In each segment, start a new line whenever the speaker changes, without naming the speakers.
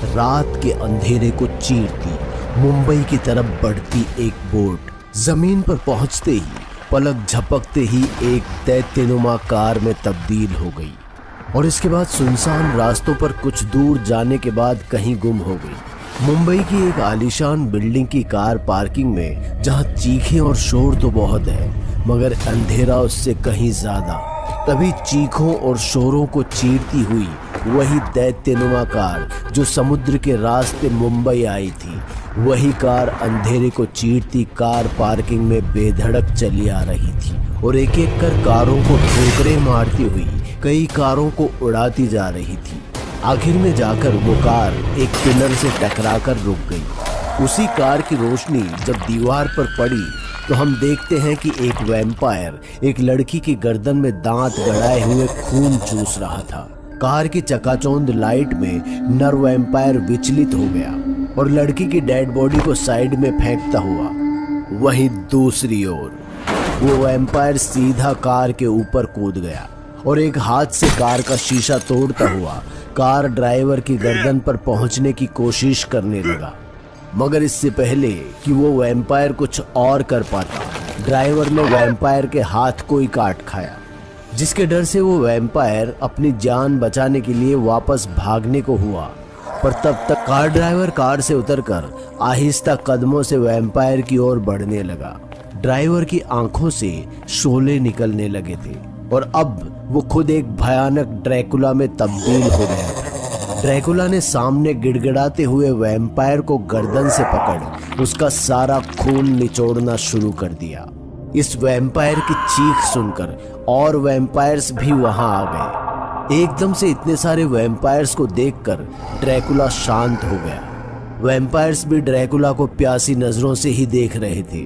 रात के अंधेरे को चीरती मुंबई की तरफ बढ़ती एक बोट जमीन पर पहुंचते ही पलक झपकते ही एक दैत्यनुमा कार में तब्दील हो गई और इसके बाद सुनसान रास्तों पर कुछ दूर जाने के बाद कहीं गुम हो गई। मुंबई की एक आलीशान बिल्डिंग की कार पार्किंग में, जहां चीखें और शोर तो बहुत है मगर अंधेरा उससे कहीं ज्यादा। तभी चीखों और शोरों को चीरती हुई वही दैत्यनुमा कार जो समुद्र के रास्ते मुंबई आई थी, वही कार अंधेरे को चीरती कार पार्किंग में बेधड़क चली आ रही थी और एक एक कर कारों को ठोकरें मारती हुई कई कारों को उड़ाती जा रही थी। आखिर में जाकर वो कार एक पिलर से टकराकर रुक गई। उसी कार की रोशनी जब दीवार पर पड़ी तो हम देखते हैं कि एक वैम्पायर एक लड़की की गर्दन में दांत गड़ाए हुए खून चूस रहा था। कार की चकाचौंध लाइट में नर वैम्पायर विचलित हो गया और लड़की की डेड बॉडी को साइड में फेंकता हुआ वहीं दूसरी ओर वो वैम्पायर सीधा कार के ऊपर कूद गया और एक हाथ से कार का शीशा तोड़ता हुआ कार ड्राइवर की गर्दन पर पहुंचने की कोशिश करने लगा। मगर इससे पहले कि वो वैम्पायर कुछ और कर पाता, ड्राइवर ने वैम्पायर के हाथ को ही काट खाया, जिसके डर से वो वैम्पायर अपनी जान बचाने के लिए वापस भागने को हुआ। पर तब तक कार ड्राइवर कार से उतरकर आहिस्ता कदमों से वैम्पायर की ओर बढ़ने लगा। ड्राइवर की आंखों से शोले निकलने लगे थे और अब वो खुद एक भयानक ड्रैकुला में तब्दील हो गया था। ड्रैकुला ने सामने गिड़गिड़ाते हुए वैम्पायर को गर्दन से पकड़ उसका सारा खून निचोड़ना शुरू कर दिया। इस वैम्पायर की चीख सुनकर और वैम्पायर्स भी वहां आ गए। एकदम से इतने सारे वैम्पायर्स को देखकर ड्रैकुला शांत हो गया। वैम्पायर्स भी ड्रैकुला को प्यासी नजरों से ही देख रहे थे,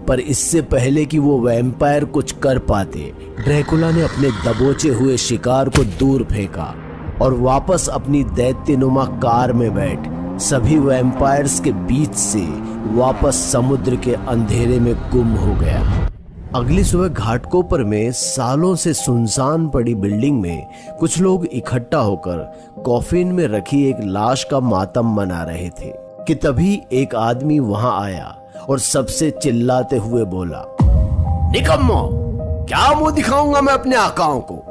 पर इससे पहले कि वो वैम्पायर कुछ कर पाते, ड्रैकुला ने अपने दबोचे हुए शिकार को दूर फेंका और वापस अपनी दैत्यनुमा कार में बैठ सभी वैम्पायर्स के बीच से वापस समुद्र के अंधेरे में गुम हो गया। अगली सुबह घाटकोपर में सालों से सुनसान पड़ी बिल्डिंग में कुछ लोग इकट्ठा होकर कॉफिन में रखी एक लाश का मातम मना रहे थे कि तभी एक आदमी वहां आया और सबसे चिल्लाते हुए बोला, निकम्मो, क्या मुंह दिखाऊंगा मैं अपने आकाओं को?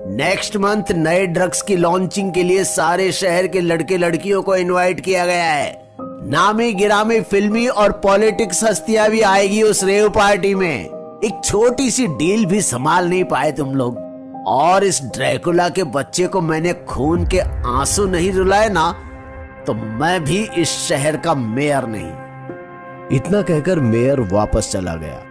नेक्स्ट मंथ नए ड्रग्स की लॉन्चिंग के लिए सारे शहर के लड़के लड़कियों को इनवाइट किया गया है। नामी गिरामी फिल्मी और पॉलिटिक्स हस्तियां भी आएगी उस रेव पार्टी में। एक छोटी सी डील भी संभाल नहीं पाए तुम लोग, और इस ड्रैकुला के बच्चे को मैंने खून के आंसू नहीं रुलाए ना, तो मैं भी इस शहर का मेयर नहीं। इतना कहकर मेयर वापस चला गया।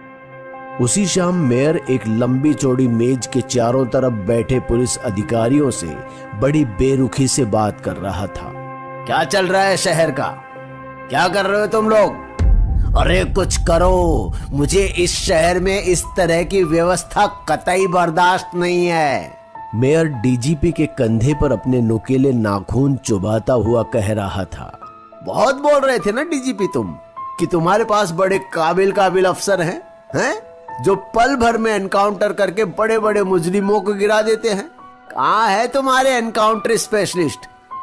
उसी शाम मेयर एक लंबी चौड़ी मेज के चारों तरफ बैठे पुलिस अधिकारियों से बड़ी बेरुखी से बात कर रहा था। क्या चल रहा है शहर का? क्या कर रहे हो तुम लोग? अरे कुछ करो, मुझे इस शहर में इस तरह की व्यवस्था कतई बर्दाश्त नहीं है। मेयर डीजीपी के कंधे पर अपने नुकीले नाखून चुभाता हुआ कह रहा था। बहुत बोल रहे थे ना डीजीपी तुम कि तुम्हारे पास बड़े काबिल अफसर हैं जो पल भर में एनकाउंटर करके बड़े बड़े मुजरिमों को गिरा देते हैं। कहाँ है तुम्हारे एनकाउंटर स्पेशलिस्ट?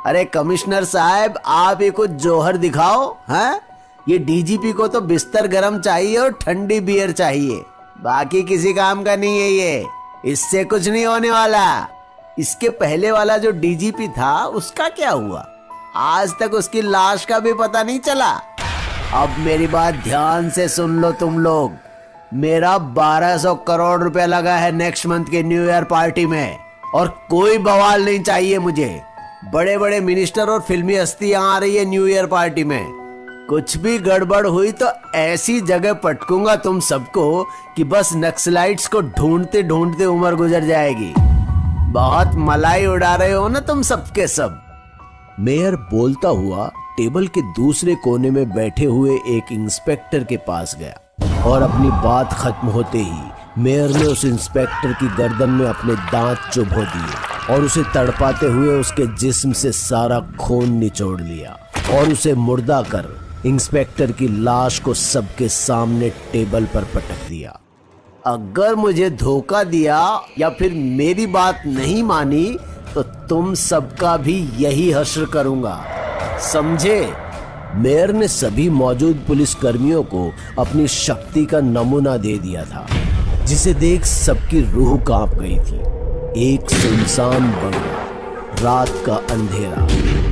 अरे कमिश्नर साहब, आप ही कुछ जोहर दिखाओ। हैं? ये डीजीपी को तो बिस्तर गरम चाहिए और ठंडी बियर चाहिए, बाकी किसी काम का नहीं है ये। इससे कुछ नहीं होने वाला। इसके पहले वाला जो डीजीपी था उसका क्या हुआ? आज तक उसकी लाश का भी पता नहीं चला। अब मेरी बात ध्यान से सुन लो तुम लोग। मेरा 1200 करोड़ रुपया लगा है नेक्स्ट मंथ के न्यू ईयर पार्टी में, और कोई बवाल नहीं चाहिए मुझे। बड़े बड़े मिनिस्टर और फिल्मी हस्तियां आ रही है न्यू ईयर पार्टी में। कुछ भी गड़बड़ हुई तो ऐसी जगह पटकूंगा तुम सबको कि बस नक्सलाइट्स को ढूंढते ढूंढते उम्र गुजर जाएगी। बहुत मलाई उड़ा रहे हो ना तुम सबके सब। मेयर बोलता हुआ टेबल के दूसरे कोने में बैठे हुए एक इंस्पेक्टर के पास गया और अपनी बात खत्म होते ही मेयर ने उस इंस्पेक्टर की गर्दन में अपने दांत चुभो दिए और उसे तड़पाते हुए उसके जिस्म से सारा खून निचोड़ लिया और उसे मुर्दा कर इंस्पेक्टर की लाश को सबके सामने टेबल पर पटक दिया। अगर मुझे धोखा दिया या फिर मेरी बात नहीं मानी तो तुम सबका भी यही हश्र करूंगा। समझे? मेयर ने सभी मौजूद पुलिस कर्मियों को अपनी शक्ति का नमूना दे दिया था, जिसे देख सबकी रूह कांप गई थी। एक सुनसान बंगला, रात का अंधेरा,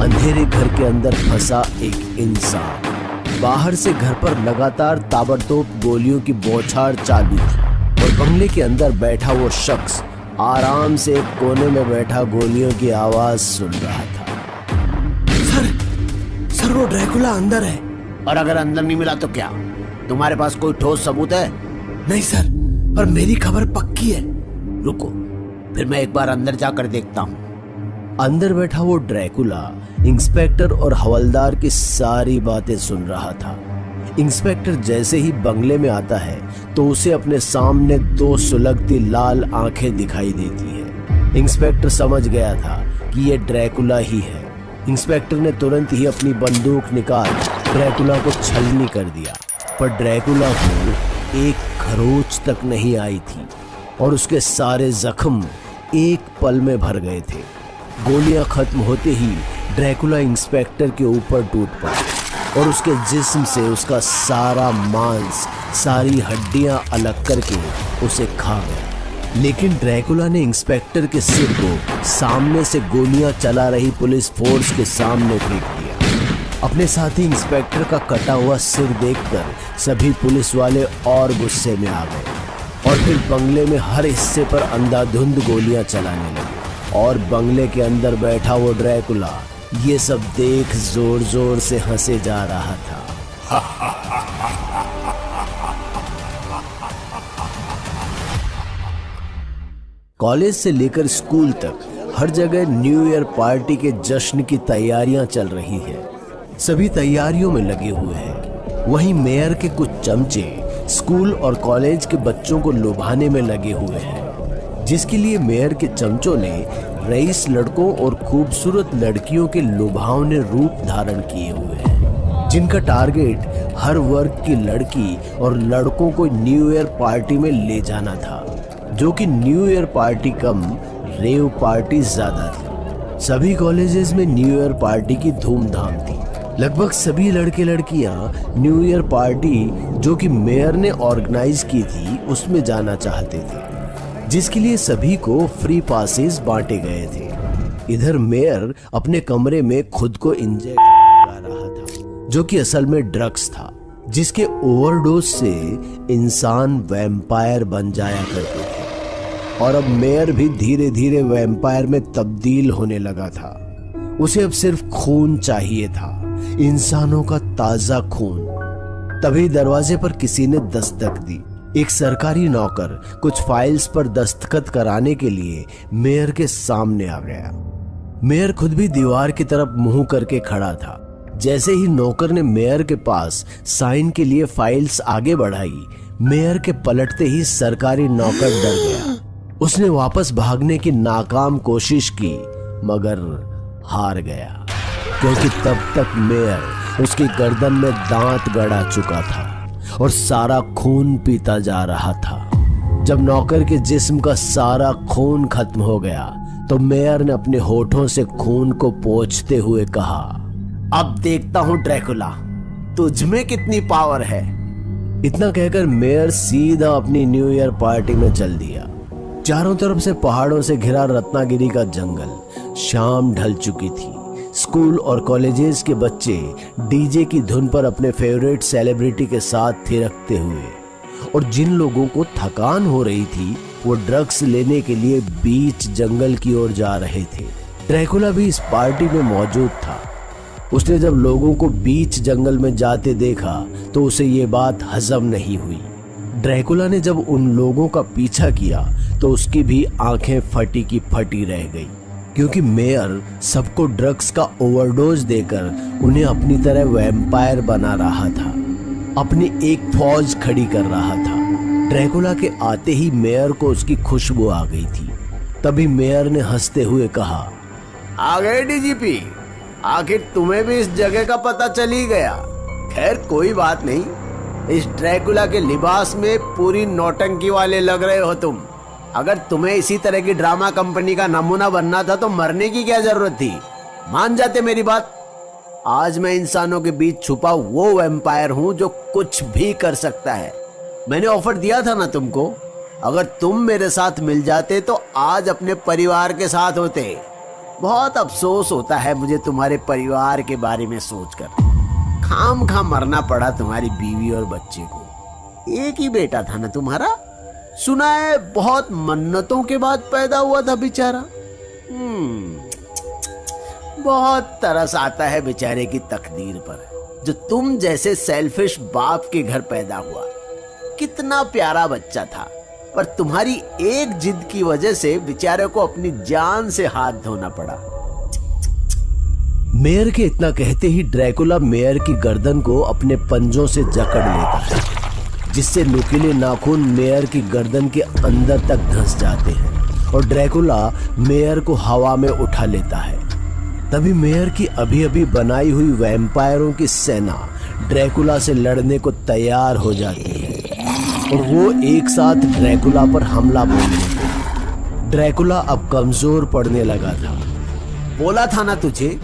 अंधेरे घर के अंदर फंसा एक इंसान। बाहर से घर पर लगातार ताबड़तोड़ गोलियों की बौछार चालू थी और बंगले के अंदर बैठा वो शख्स आराम से एक कोने में बैठा गोलियों की आवाज सुन रहा था। सर वो ड्रैकुला अंदर है। और अगर अंदर नहीं मिला तो क्या? तुम्हारे पास कोई ठोस सबूत है? नहीं सर, पर मेरी खबर पक्की है। रुको, फिर मैं एक बार अंदर जाकर देखता हूँ। अंदर बैठा वो ड्रैकुला इंस्पेक्टर और हवलदार की सारी बातें सुन रहा था। इंस्पेक्टर जैसे ही बंगले में आता है तो उसे अपने सामने दो सुलगती लाल आंखें दिखाई देती है। इंस्पेक्टर समझ गया था कि ये ड्रैकुला ही है। इंस्पेक्टर ने तुरंत ही अपनी बंदूक निकाल ड्रैकुला को छलनी कर दिया, पर ड्रैकुला को एक खरोच तक नहीं आई थी और उसके सारे जख्म एक पल में भर गए थे। गोलियां खत्म होते ही ड्रैकुला इंस्पेक्टर के ऊपर टूट पड़ा और उसके जिस्म से उसका सारा मांस, सारी हड्डियां अलग करके उसे खा गया। लेकिन ड्रैकुला ने इंस्पेक्टर के सिर को सामने से गोलियां चला रही पुलिस फोर्स के सामने फेंक दिया। अपने साथी इंस्पेक्टर का कटा हुआ सिर देखकर सभी पुलिस वाले और गुस्से में आ गए और फिर बंगले में हर हिस्से पर अंधाधुंध गोलियां चलाने लगे। और बंगले के अंदर बैठा वो ड्रैकुला ये सब देख जोर जोर से हंसे जा रहा था। कॉलेज से लेकर स्कूल तक हर जगह न्यू ईयर पार्टी के जश्न की तैयारियां चल रही है। सभी तैयारियों में लगे हुए हैं। वहीं मेयर के कुछ चमचे स्कूल और कॉलेज के बच्चों को लुभाने में लगे हुए हैं, जिसके लिए मेयर के चमचों ने रईस लड़कों और खूबसूरत लड़कियों के लुभावने रूप धारण किए हुए हैं, जिनका टारगेट हर वर्ग की लड़की और लड़कों को न्यू ईयर पार्टी में ले जाना था, जो कि न्यू ईयर पार्टी कम रेव पार्टी ज्यादा थी। सभी कॉलेजेस में न्यू ईयर पार्टी की धूमधाम थी। लगभग सभी लड़के लड़कियां न्यू ईयर पार्टी जो कि मेयर ने ऑर्गेनाइज की थी उसमें जाना चाहते थे, जिसके लिए सभी को फ्री पासेस बांटे गए थे। इधर मेयर अपने कमरे में खुद को इंजेक्ट करा रहा था, जो कि असल में ड्रग्स था, जिसके ओवरडोज से इंसान वैम्पायर बन जाया करते थे। और अब मेयर भी धीरे धीरे वैम्पायर में तब्दील होने लगा था। उसे अब सिर्फ खून चाहिए था, इंसानों का ताजा खून। तभी दरवाजे पर किसी ने दस्तक दी। एक सरकारी नौकर कुछ फाइल्स पर दस्तखत कराने के लिए मेयर के सामने आ गया। मेयर खुद भी दीवार की तरफ मुंह करके खड़ा था। जैसे ही नौकर ने मेयर के पास साइन के लिए फाइल्स आगे बढ़ाई, मेयर के पलटते ही सरकारी नौकर डर गया। उसने वापस भागने की नाकाम कोशिश की, मगर हार गया, क्योंकि तब तक मेयर उसकी गर्दन में दांत गड़ा चुका था और सारा खून पीता जा रहा था। जब नौकर के जिस्म का सारा खून खत्म हो गया तो मेयर ने अपने होठों से खून को पोंछते हुए कहा, अब देखता हूं ड्रैकुला, तुझ में कितनी पावर है। इतना कहकर मेयर सीधा अपनी न्यू ईयर पार्टी में चल दिया। चारों तरफ से पहाड़ों से घिरा रत्नागिरी का जंगल। शाम ढल चुकी थी। स्कूल और कॉलेजेस के बच्चे डीजे की धुन पर अपने फेवरेट सेलिब्रिटी के साथ थिरकते हुए, और जिन लोगों को थकान हो रही थी वो ड्रग्स लेने के लिए बीच जंगल की ओर जा रहे थे। ड्रैकुला भी इस पार्टी में मौजूद था। उसने जब लोगों को बीच जंगल में जाते देखा तो उसे ये बात हजम नहीं हुई। ड्रैकुला ने जब उन लोगों का पीछा किया तो उसकी भी आंखें फटी की फटी रह गई, क्योंकि मेयर सबको ड्रग्स का ओवरडोज देकर उन्हें अपनी तरह वैम्पायर बना रहा था, अपनी एक फौज खड़ी कर रहा था। ड्रैकुला के आते ही मेयर को उसकी खुशबू आ गई थी। तभी मेयर ने हंसते हुए कहा, आ गए डीजीपी, आखिर तुम्हें भी इस जगह का पता चल ही गया। खैर कोई बात नहीं, इस ड्रैकुला के लिबास में पूरी नौटंकी वाले लग रहे हो तुम। अगर तुम्हें इसी तरह की ड्रामा कंपनी का नमूना बनना था तो मरने की क्या जरूरत थी, मान जाते मेरी बात। आज मैं इंसानों के बीच छुपा वो वैम्पायर हूं जो कुछ भी कर सकता है। मैंने ऑफर दिया था ना तुमको, अगर तुम मेरे साथ मिल जाते तो आज अपने परिवार के साथ होते। बहुत अफसोस होता है मुझे तुम्हारे परिवार के बारे में सोचकर। खामखा मरना पड़ा तुम्हारी बीवी और बच्चे को। एक ही बेटा था ना तुम्हारा, सुना है बहुत मन्नतों के बाद पैदा हुआ था बेचारा। बहुत तरस आता है बेचारे की तकदीर पर, जो तुम जैसे सेल्फिश बाप के घर पैदा हुआ। कितना प्यारा बच्चा था, पर तुम्हारी एक जिद की वजह से बेचारे को अपनी जान से हाथ धोना पड़ा। मेयर के इतना कहते ही ड्रैकुला मेयर की गर्दन को अपने पंजों से जकड़ लेता है, जिससे नुकीले नाखून मेयर की गर्दन के अंदर तक धंस जाते हैं और ड्रैकुला मेयर को हवा में उठा लेता है। तभी मेयर की अभी अभी बनाई हुई वैम्पायरों की सेना ड्रैकुला से लड़ने को तैयार हो जाती है और वो एक साथ ड्रैकुला पर हमला बोल देते हैं। ड्रैकुला अब कमजोर पड़ने लगा था। बोला था ना तुझे,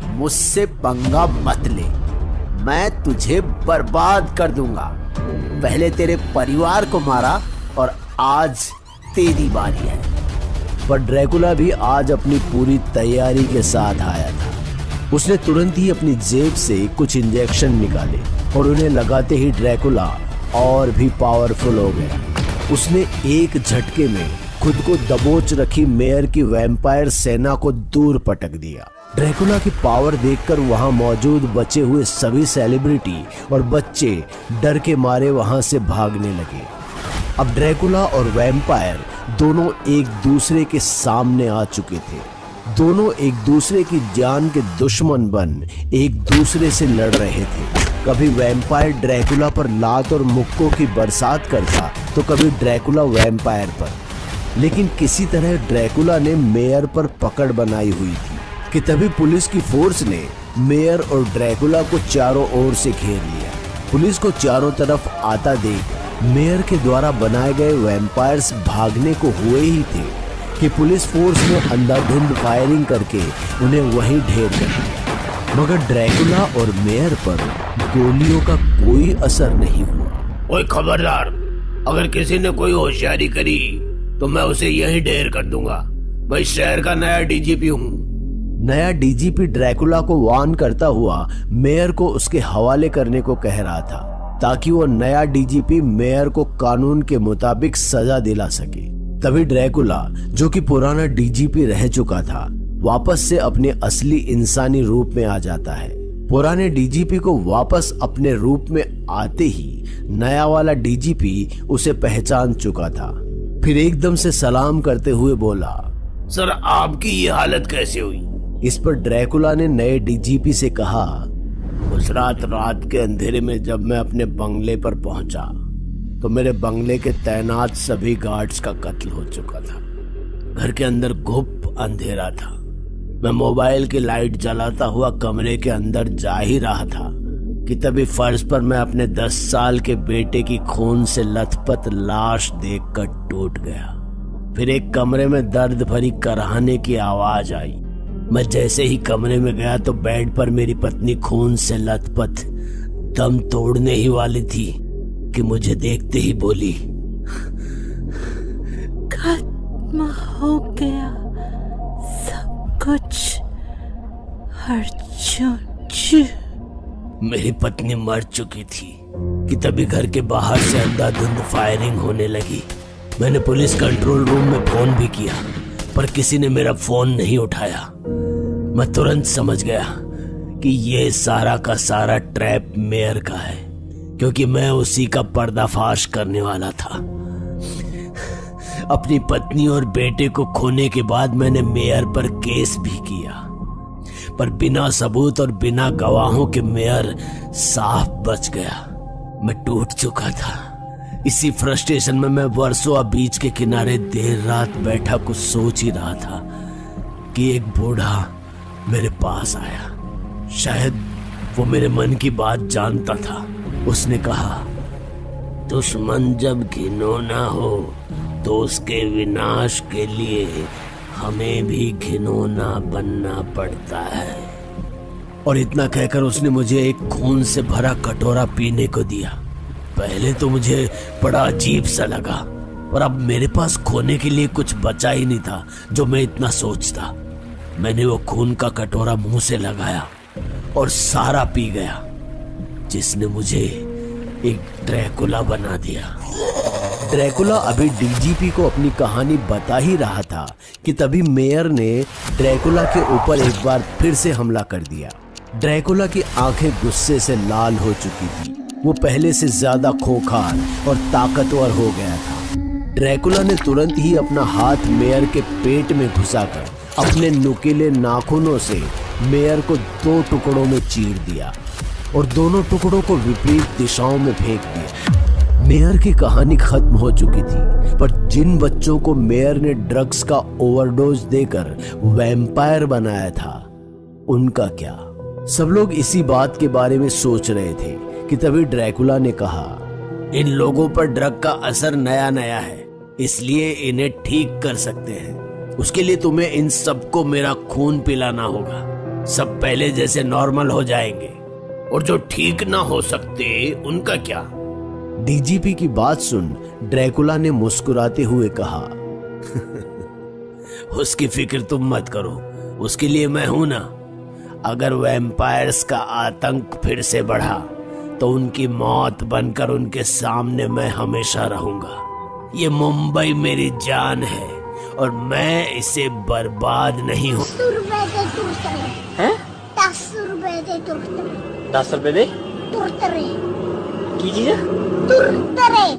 मुझसे पंगा मत ले, मैं तुझे बर्बाद कर दूंगा। पहले तेरे परिवार को मारा और आज तेरी बारी है। पर ड्रैकुला भी आज अपनी पूरी तैयारी के साथ आया था। उसने तुरंत ही अपनी जेब से कुछ इंजेक्शन निकाले और उन्हें लगाते ही ड्रैकुला और भी पावरफुल हो गया। उसने एक झटके में खुद को दबोच रखी मेयर की वैम्पायर सेना को दूर पटक दिया। ड्रैकुला की पावर देखकर वहां मौजूद बचे हुए सभी सेलिब्रिटी और बच्चे डर के मारे वहां से भागने लगे। अब ड्रैकुला और वैम्पायर दोनों एक दूसरे के सामने आ चुके थे। दोनों एक दूसरे की जान के दुश्मन बन एक दूसरे से लड़ रहे थे। कभी वैम्पायर ड्रैकुला पर लात और मुक्कों की बरसात करता तो कभी ड्रैकुला वैम्पायर पर, लेकिन किसी तरह ड्रैकुला ने मेयर पर पकड़ बनाई हुई थी कि तभी पुलिस की फोर्स ने मेयर और ड्रैकुला को चारों ओर से घेर लिया। पुलिस को चारों तरफ आता देख मेयर के द्वारा बनाए गए वैम्पायर्स भागने को हुए ही थे कि पुलिस फोर्स ने अंधाधुंध फायरिंग करके उन्हें वहीं ढेर कर दिया। मगर ड्रैकुला और मेयर पर गोलियों का कोई असर नहीं हुआ। ओए खबरदार, अगर किसी ने कोई होशियारी करी तो मैं उसे यहीं ढेर कर दूंगा। मैं शहर का नया डीजीपी हूँ। नया डीजीपी ड्रैकुला को वार्न करता हुआ मेयर को उसके हवाले करने को कह रहा था, ताकि वो नया डीजीपी मेयर को कानून के मुताबिक सजा दिला सके। तभी ड्रैकुला, जो कि पुराना डीजीपी रह चुका था, वापस से अपने असली इंसानी रूप में आ जाता है। पुराने डीजीपी को वापस अपने रूप में आते ही नया वाला डीजीपी उसे पहचान चुका था। फिर एकदम से सलाम करते हुए बोला, सर आपकी ये हालत कैसे हुई? इस पर ड्रैकुला ने नए डीजीपी से कहा, उस रात के अंधेरे में जब मैं अपने बंगले पर पहुंचा तो मेरे बंगले के तैनात सभी गार्ड्स का कत्ल हो चुका था। घर के अंदर घुप अंधेरा था। मैं मोबाइल की लाइट जलाता हुआ कमरे के अंदर जा ही रहा था कि तभी फर्श पर मैं अपने 10 साल के बेटे की खून से लथपथ लाश देखकर टूट गया। फिर एक कमरे में दर्द भरी कराहने की आवाज आई। मैं जैसे ही कमरे में गया तो बेड पर मेरी पत्नी खून से लथपथ दम तोड़ने ही वाली थी कि मुझे देखते ही बोली,
खत्म हो गया सब कुछ अर्जुन।
मेरी पत्नी मर चुकी थी कि तभी घर के बाहर से अंधाधुंध फायरिंग होने लगी। मैंने पुलिस कंट्रोल रूम में फोन भी किया, पर किसी ने मेरा फोन नहीं उठाया। मैं तुरंत समझ गया कि ये सारा का सारा ट्रैप मेयर का है, क्योंकि मैं उसी का पर्दाफाश करने वाला था। अपनी पत्नी और बेटे को खोने के बाद मैंने मेयर पर केस भी किया, पर बिना सबूत और बिना गवाहों के मेयर साफ बच गया। मैं टूट चुका था। इसी फ्रस्ट्रेशन में मैं वर्सोवा बीच के किनारे देर रात बैठा कुछ सोच ही रहा था कि एक बूढ़ा मेरे पास आया। शायद वो मेरे मन की बात जानता था। उसने कहा, दुश्मन जब घिनौना हो तो उसके विनाश के लिए हमें भी घिनौना बनना पड़ता है। और इतना कहकर उसने मुझे एक खून से भरा कटोरा पीने को दिया। पहले तो मुझे बड़ा अजीब सा लगा, और अब मेरे पास खोने के लिए कुछ बचा ही नहीं था जो मैं इतना सोचता। मैंने वो खून का कटोरा मुंह से लगाया और सारा पी गया, जिसने मुझे एक ड्रैकुला बना दिया। ड्रैकुला अभी डीजीपी को अपनी कहानी बता ही रहा था कि तभी मेयर ने ड्रैकुला के ऊपर एक बार फिर से हमला कर दिया। ड्रैकुला की आंखें गुस्से से लाल हो चुकी थी। वो पहले से ज्यादा खोखलार और ताकतवर हो गया था। ड्रैकुला ने तुरंत ही अपना हाथ मेयर के पेट में घुसाकर अपने नुकीले नाखूनों से मेयर को 2 टुकड़ों में चीर दिया और दोनों टुकड़ों को विपरीत दिशाओं में फेंक दिया। मेयर की कहानी खत्म हो चुकी थी, पर जिन बच्चों को मेयर ने ड्रग्स का ओवरडोज देकर वैम्पायर बनाया था, उनका क्या? सब लोग इसी बात के बारे में सोच रहे थे कि तभी ड्रैकुला ने कहा, इन लोगों पर ड्रग का असर नया नया है, इसलिए इन्हें ठीक कर सकते हैं। उसके लिए तुम्हें इन सबको मेरा खून पिलाना होगा। सब पहले जैसे नॉर्मल हो जाएंगे, और जो ठीक ना हो सकते उनका क्या? डीजीपी की बात सुन ड्रैकुला ने मुस्कुराते हुए कहा, उसकी फिक्र तुम मत करो, उसके लिए मैं हूं ना। अगर वैम्पायर्स का आतंक फिर से बढ़ा तो उनकी मौत बनकर उनके सामने मैं हमेशा रहूंगा। ये मुंबई मेरी जान है और मैं इसे बर्बाद नहीं हूँ।
10 रुपए दे
तुरतरे
की चीज है?
तुरतरे